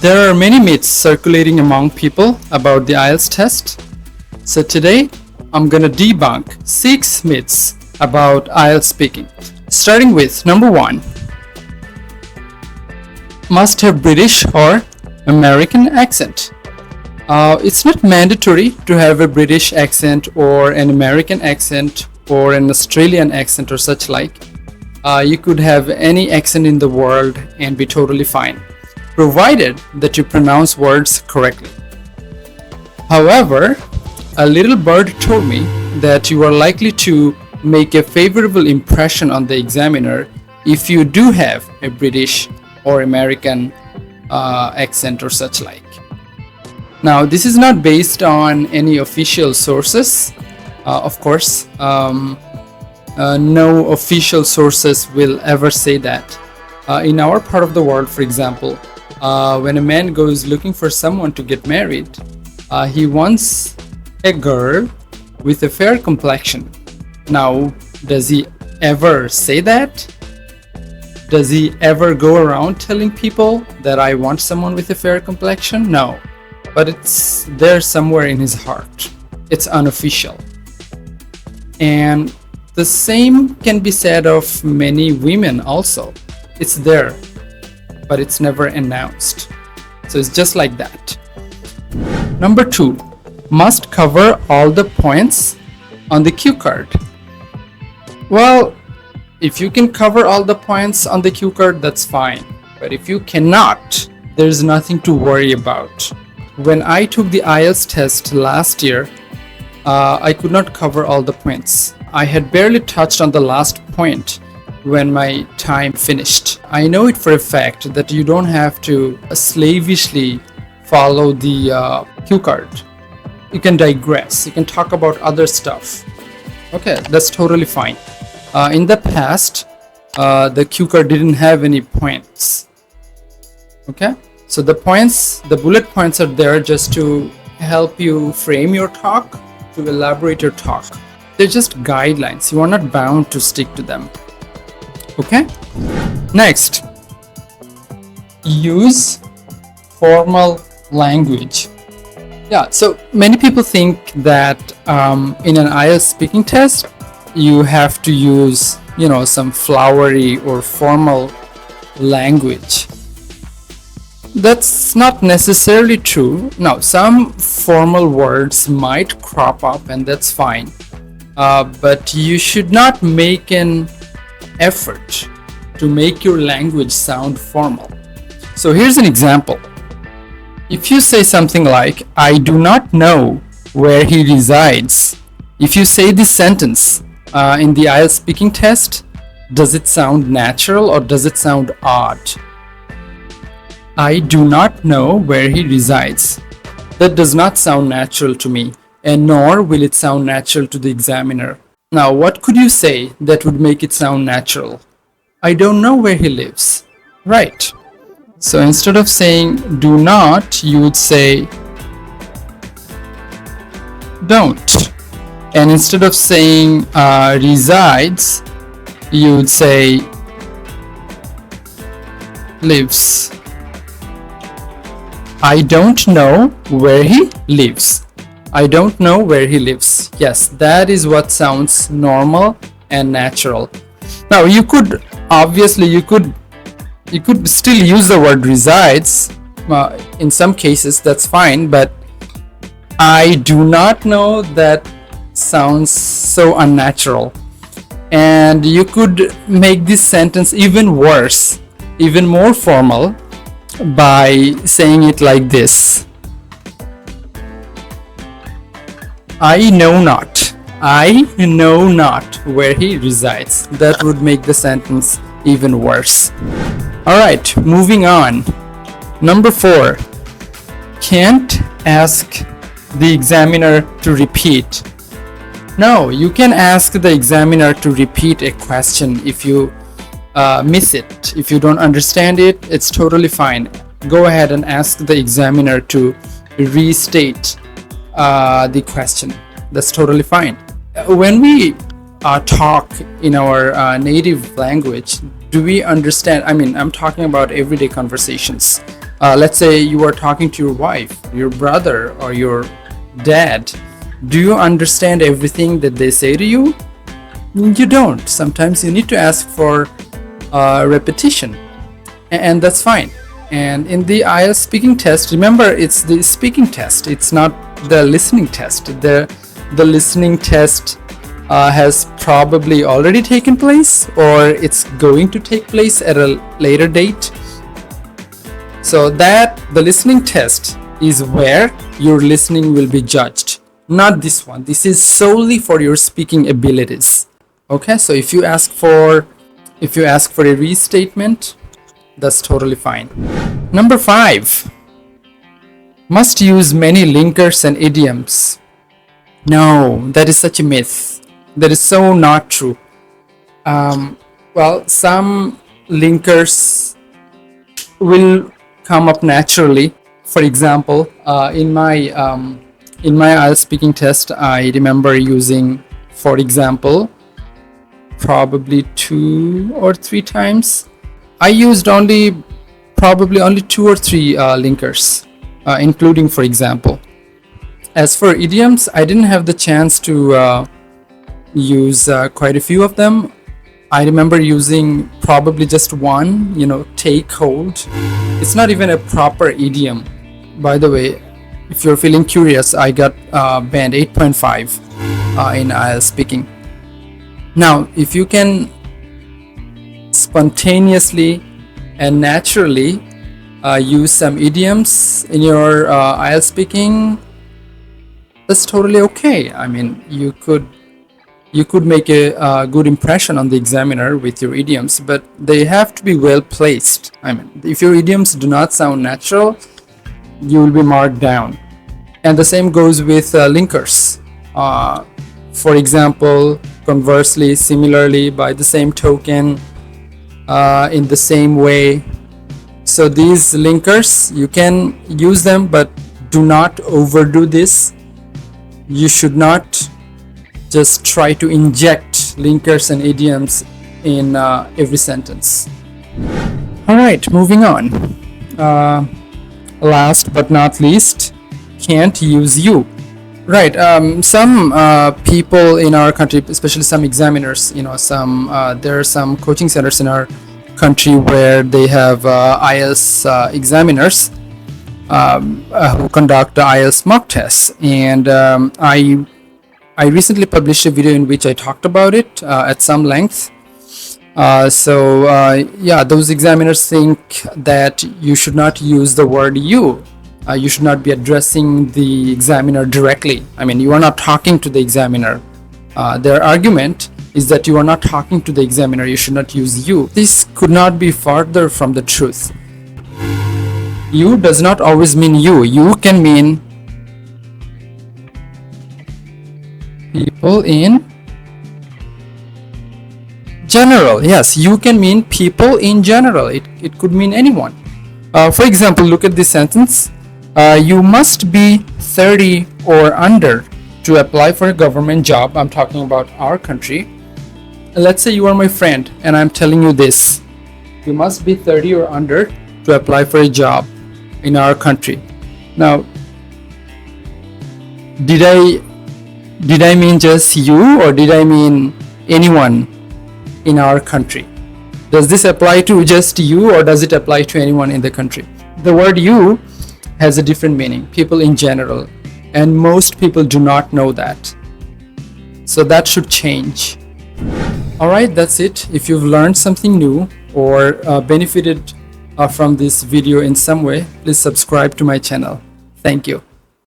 There are many myths circulating among people about the IELTS test. So today, I'm gonna debunk 6 myths about IELTS speaking. Starting with number 1. Must have British or American accent. It's not mandatory to have a British accent or an American accent or an Australian accent or such like. You could have any accent in the world and be totally fine, provided that you pronounce words correctly. However, a little bird told me that you are likely to make a favorable impression on the examiner if you do have a British or American accent or such like. Now, this is not based on any official sources. Of course, no official sources will ever say that. In our part of the world, for example, when a man goes looking for someone to get married, he wants a girl with a fair complexion. Now, does he ever say that? Does he ever go around telling people that I want someone with a fair complexion? No, but it's there somewhere in his heart. It's unofficial. And the same can be said of many women also. It's there, but it's never announced. So it's just like that. Number 2, must cover all the points on the cue card. Well, if you can cover all the points on the cue card, that's fine. But if you cannot, there's nothing to worry about. When I took the IELTS test last year, I could not cover all the points. I had barely touched on the last point when my time finished. I know it for a fact that you don't have to slavishly follow the cue card. You can digress, you can talk about other stuff. Okay, that's totally fine. In the past, the cue card didn't have any points. Okay, so the bullet points are there just to help you frame your talk, to elaborate your talk. They're just guidelines. You are not bound to stick to them. Okay? Next, use formal language. Yeah, so many people think that in an IELTS speaking test, you have to use, some flowery or formal language. That's not necessarily true. Now, some formal words might crop up, and that's fine. But you should not make an effort to make your language sound formal. So here's an example. If you say something like, I do not know where he resides, if you say this sentence in the IELTS speaking test, does it sound natural or does it sound odd? I do not know where he resides. That does not sound natural to me, and nor will it sound natural to the examiner. Now, what could you say that would make it sound natural? I don't know where he lives. Right. So instead of saying do not, you would say don't. And instead of saying resides, you would say lives. I don't know where he lives. I don't know where he lives. Yes, that is what sounds normal and natural. Now, you could still use the word resides. In some cases, that's fine, but I do not know, that sounds so unnatural. And you could make this sentence even worse, even more formal, by saying it like this. I know not where he resides. That would make the sentence even worse. Alright, moving on. Number 4, can't ask the examiner to repeat. No, you can ask the examiner to repeat a question if you miss it. If you don't understand it, it's totally fine. Go ahead and ask the examiner to restate the question. That's totally fine. When we talk in our native language, do we understand? I mean, I'm talking about everyday conversations. Let's say you are talking to your wife, your brother, or your dad. Do you understand everything that they say to you? You don't. Sometimes you need to ask for repetition, and that's fine. And in the IELTS speaking test, remember, it's the speaking test, it's not the listening test. The listening test has probably already taken place, or it's going to take place at a later date. So that the listening test is where your listening will be judged, not this one. This is solely for your speaking abilities. Okay, so if you ask for a restatement, that's totally fine. Number 5, must use many linkers and idioms. No, that is such a myth. That is so not true. Well, some linkers will come up naturally. For example, in my IELTS speaking test, I remember using, for example, probably 2 or 3 times. I used probably only 2 or 3 linkers, including, for example. As for idioms, I didn't have the chance to use quite a few of them. I remember using probably just one, take hold. It's not even a proper idiom. By the way, if you're feeling curious, I got band 8.5 in IELTS speaking. Now, if you can spontaneously and naturally use some idioms in your IELTS speaking, that's totally okay. I mean, you could make a good impression on the examiner with your idioms, but they have to be well placed. I mean, if your idioms do not sound natural, you will be marked down. And the same goes with linkers. For example, conversely, similarly, by the same token, in the same way. So these linkers, you can use them, but do not overdo this. You should not just try to inject linkers and idioms in every sentence. All right, moving on. Last but not least, can't use you. Right. Some people in our country, especially some examiners, there are some coaching centers in our country where they have IELTS examiners who conduct the IELTS mock tests. And I recently published a video in which I talked about it at some length. Those examiners think that you should not use the word you. You should not be addressing the examiner directly. I mean, you are not talking to the examiner. Their argument is that you are not talking to the examiner. You should not use you. This could not be farther from the truth. You does not always mean you. You can mean people in general. Yes, you can mean people in general. It could mean anyone. For example, look at this sentence. You must be 30 or under to apply for a government job. I'm talking about our country. Let's say you are my friend and I'm telling you this. You must be 30 or under to apply for a job in our country. Now, did I mean just you, or did I mean anyone in our country? Does this apply to just you, or does it apply to anyone in the country? The word you has a different meaning, people in general, and most people do not know that. So that should change. All right, that's it. If you've learned something new or benefited from this video in some way, please subscribe to my channel. Thank you.